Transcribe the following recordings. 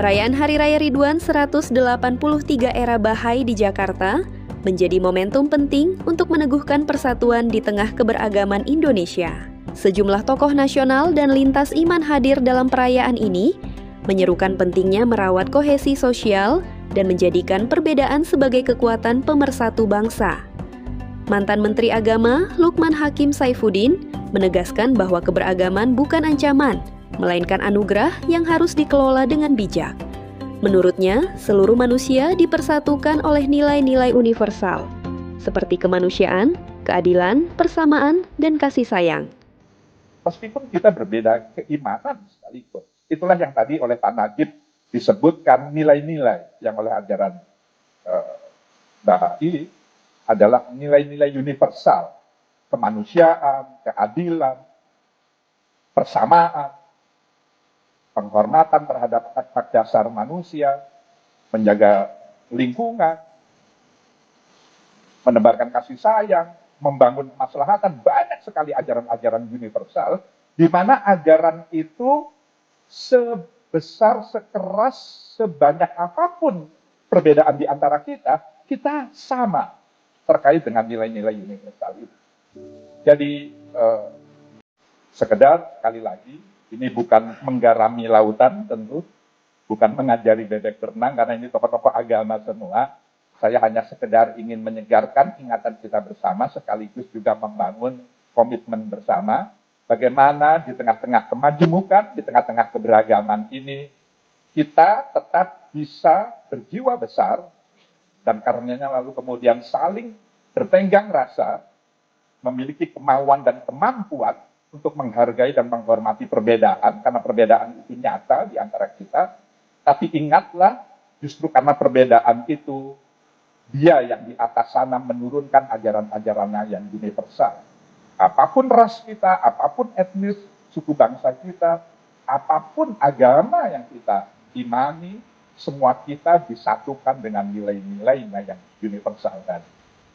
Perayaan Hari Raya Ridwan 183 Era Bahai di Jakarta menjadi momentum penting untuk meneguhkan persatuan di tengah keberagaman Indonesia. Sejumlah tokoh nasional dan lintas iman hadir dalam perayaan ini, menyerukan pentingnya merawat kohesi sosial dan menjadikan perbedaan sebagai kekuatan pemersatu bangsa. Mantan Menteri Agama Lukman Hakim Saifuddin menegaskan bahwa keberagaman bukan ancaman, melainkan anugerah yang harus dikelola dengan bijak. Menurutnya, seluruh manusia dipersatukan oleh nilai-nilai universal, seperti kemanusiaan, keadilan, persamaan, dan kasih sayang. Meskipun kita berbeda keimanan sekalipun, itulah yang tadi oleh Pak Najib disebutkan nilai-nilai yang oleh ajaran Bahai adalah nilai-nilai universal, kemanusiaan, keadilan, persamaan, penghormatan terhadap hak dasar manusia, menjaga lingkungan, menebarkan kasih sayang, membangun kemaslahatan, banyak sekali ajaran-ajaran universal, di mana ajaran itu sebesar, sekeras, sebanyak apapun perbedaan di antara kita, kita sama terkait dengan nilai-nilai universal itu. Jadi, sekedar sekali lagi, ini bukan menggarami lautan tentu, bukan mengajari bebek berenang, karena ini tokoh-tokoh agama semua. Saya hanya sekedar ingin menyegarkan ingatan kita bersama, sekaligus juga membangun komitmen bersama. Bagaimana di tengah-tengah kemajemukan, di tengah-tengah keberagaman ini, kita tetap bisa berjiwa besar, dan karenanya lalu kemudian saling bertenggang rasa, memiliki kemauan dan kemampuan untuk menghargai dan menghormati perbedaan, karena perbedaan itu nyata di antara kita. Tapi ingatlah, justru karena perbedaan itu, Dia yang di atas sana menurunkan ajaran-ajarannya yang universal. Apapun ras kita, apapun etnis, suku bangsa kita, apapun agama yang kita imani, semua kita disatukan dengan nilai-nilainya yang universal tadi.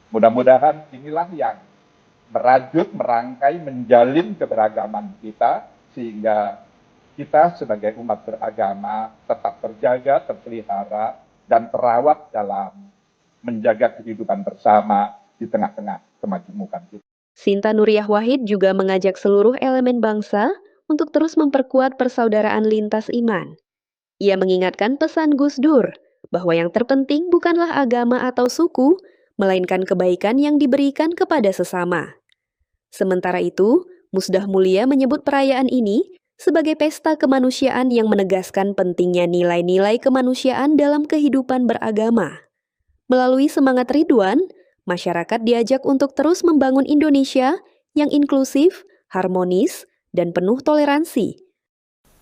Mudah-mudahan inilah yang merajut, merangkai, menjalin keberagaman kita, sehingga kita sebagai umat beragama tetap terjaga, terpelihara, dan terawat dalam menjaga kehidupan bersama di tengah-tengah kemajemukan kita. Sinta Nuriyah Wahid juga mengajak seluruh elemen bangsa untuk terus memperkuat persaudaraan lintas iman. Ia mengingatkan pesan Gus Dur bahwa yang terpenting bukanlah agama atau suku, melainkan kebaikan yang diberikan kepada sesama. Sementara itu, Musdah Mulia menyebut perayaan ini sebagai pesta kemanusiaan yang menegaskan pentingnya nilai-nilai kemanusiaan dalam kehidupan beragama. Melalui semangat Ridwan, masyarakat diajak untuk terus membangun Indonesia yang inklusif, harmonis, dan penuh toleransi.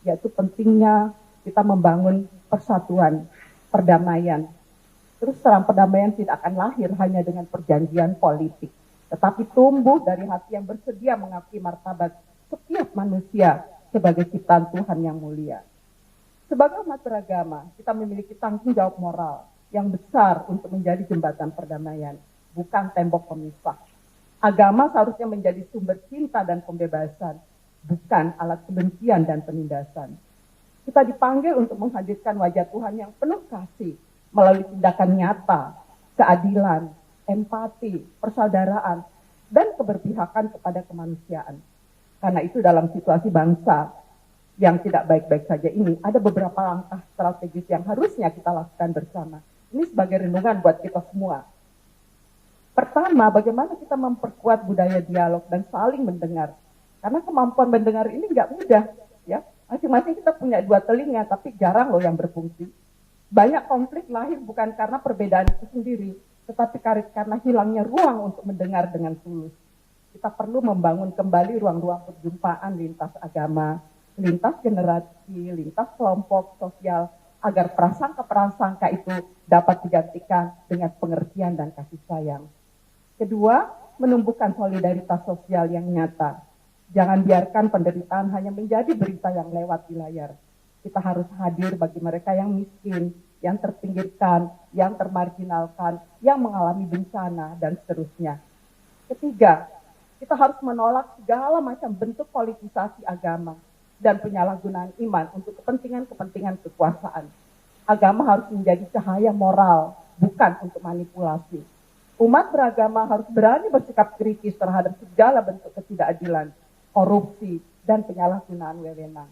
Yaitu pentingnya kita membangun persatuan, perdamaian. Terus terang perdamaian tidak akan lahir hanya dengan perjanjian politik, tetapi tumbuh dari hati yang bersedia mengakui martabat setiap manusia sebagai ciptaan Tuhan yang mulia. Sebagai umat beragama, kita memiliki tanggung jawab moral yang besar untuk menjadi jembatan perdamaian, bukan tembok pemisah. Agama seharusnya menjadi sumber cinta dan pembebasan, bukan alat kebencian dan penindasan. Kita dipanggil untuk menghadirkan wajah Tuhan yang penuh kasih melalui tindakan nyata, keadilan, empati, persaudaraan, dan keberpihakan kepada kemanusiaan. Karena itu dalam situasi bangsa yang tidak baik-baik saja ini, ada beberapa langkah strategis yang harusnya kita lakukan bersama. Ini sebagai renungan buat kita semua. Pertama, bagaimana kita memperkuat budaya dialog dan saling mendengar. Karena kemampuan mendengar ini nggak mudah, ya. Masing-masing kita punya dua telinga, tapi jarang loh yang berfungsi. Banyak konflik lahir bukan karena perbedaan itu sendiri, tetapi karena hilangnya ruang untuk mendengar dengan tulus. Kita perlu membangun kembali ruang-ruang perjumpaan lintas agama, lintas generasi, lintas kelompok sosial, agar prasangka-prasangka itu dapat digantikan dengan pengertian dan kasih sayang. Kedua, menumbuhkan solidaritas sosial yang nyata. Jangan biarkan penderitaan hanya menjadi berita yang lewat di layar. Kita harus hadir bagi mereka yang miskin, yang terpinggirkan, yang termarginalkan, yang mengalami bencana, dan seterusnya. Ketiga, kita harus menolak segala macam bentuk politisasi agama dan penyalahgunaan iman untuk kepentingan-kepentingan kekuasaan. Agama harus menjadi cahaya moral, bukan untuk manipulasi. Umat beragama harus berani bersikap kritis terhadap segala bentuk ketidakadilan, korupsi, dan penyalahgunaan wewenang.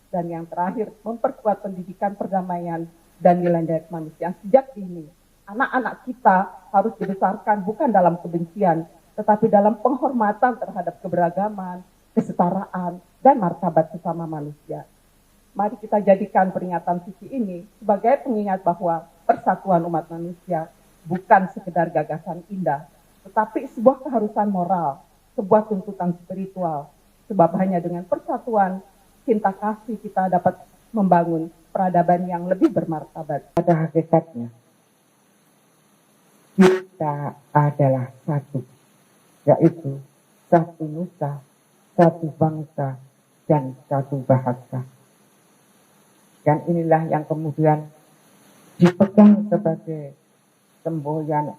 Dan yang terakhir, memperkuat pendidikan perdamaian dan nilai-nilai kemanusiaan sejak dini. Anak-anak kita harus dibesarkan bukan dalam kebencian, tetapi dalam penghormatan terhadap keberagaman, kesetaraan, dan martabat sesama manusia. Mari kita jadikan peringatan suci ini sebagai pengingat bahwa persatuan umat manusia bukan sekedar gagasan indah, tetapi sebuah keharusan moral, sebuah tuntutan spiritual, sebab hanya dengan persatuan, cinta kasih kita dapat membangun peradaban yang lebih bermartabat. Pada hakikatnya, kita adalah satu, yaitu satu nusa, satu bangsa, dan satu bahasa. Dan inilah yang kemudian dipegang sebagai semboyan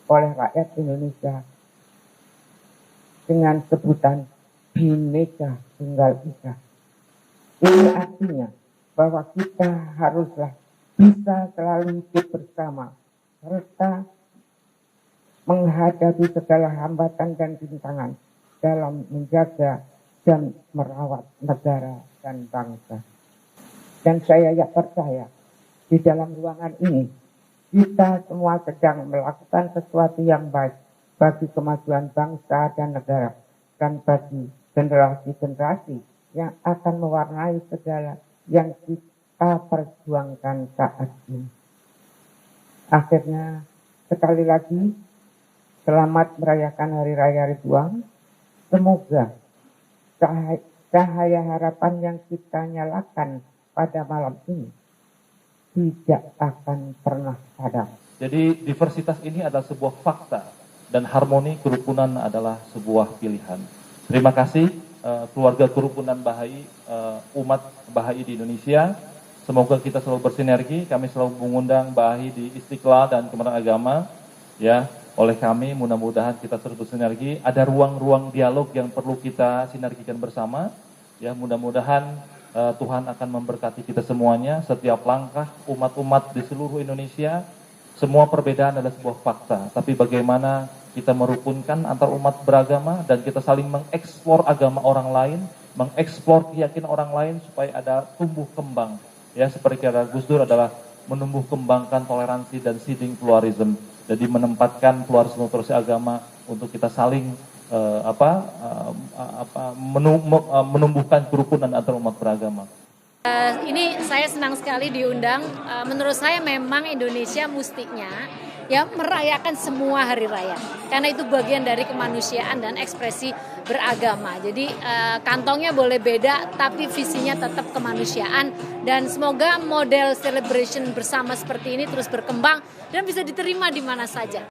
oleh rakyat Indonesia dengan sebutan Bhinneka Tunggal Ika. Ini artinya bahwa kita haruslah bisa selalu hidup bersama serta menghadapi segala hambatan dan rintangan dalam menjaga dan merawat negara dan bangsa. Dan saya percaya di dalam ruangan ini kita semua sedang melakukan sesuatu yang baik bagi kemajuan bangsa dan negara dan bagi generasi-generasi yang akan mewarnai segala yang kita perjuangkan saat ini. Akhirnya sekali lagi selamat merayakan Hari Raya Ridwan. Semoga cahaya harapan yang kita nyalakan pada malam ini tidak akan pernah padam. Jadi diversitas ini adalah sebuah fakta dan harmoni kerukunan adalah sebuah pilihan. Terima kasih keluarga kerukunan Bahai, umat Bahai di Indonesia. Semoga kita selalu bersinergi. Kami selalu mengundang Bahai di Istiqlal dan Kementerian Agama. Ya, oleh kami mudah-mudahan kita terus bersinergi. Ada ruang-ruang dialog yang perlu kita sinergikan bersama. Ya, mudah-mudahan Tuhan akan memberkati kita semuanya, setiap langkah umat-umat di seluruh Indonesia. Semua perbedaan adalah sebuah fakta, tapi bagaimana kita merukunkan antar umat beragama dan kita saling mengeksplor agama orang lain, mengeksplor keyakinan orang lain supaya ada tumbuh kembang. Ya, seperti kata Gus Dur adalah menumbuh kembangkan toleransi dan seeding pluralism. Jadi menempatkan pluralisme agama untuk kita saling menumbuhkan kerukunan antar umat beragama. Ini saya senang sekali diundang. Menurut saya memang Indonesia mestinya ya merayakan semua hari raya, karena itu bagian dari kemanusiaan dan ekspresi beragama. Jadi kantongnya boleh beda, tapi visinya tetap kemanusiaan. Dan semoga model celebration bersama seperti ini terus berkembang dan bisa diterima di mana saja.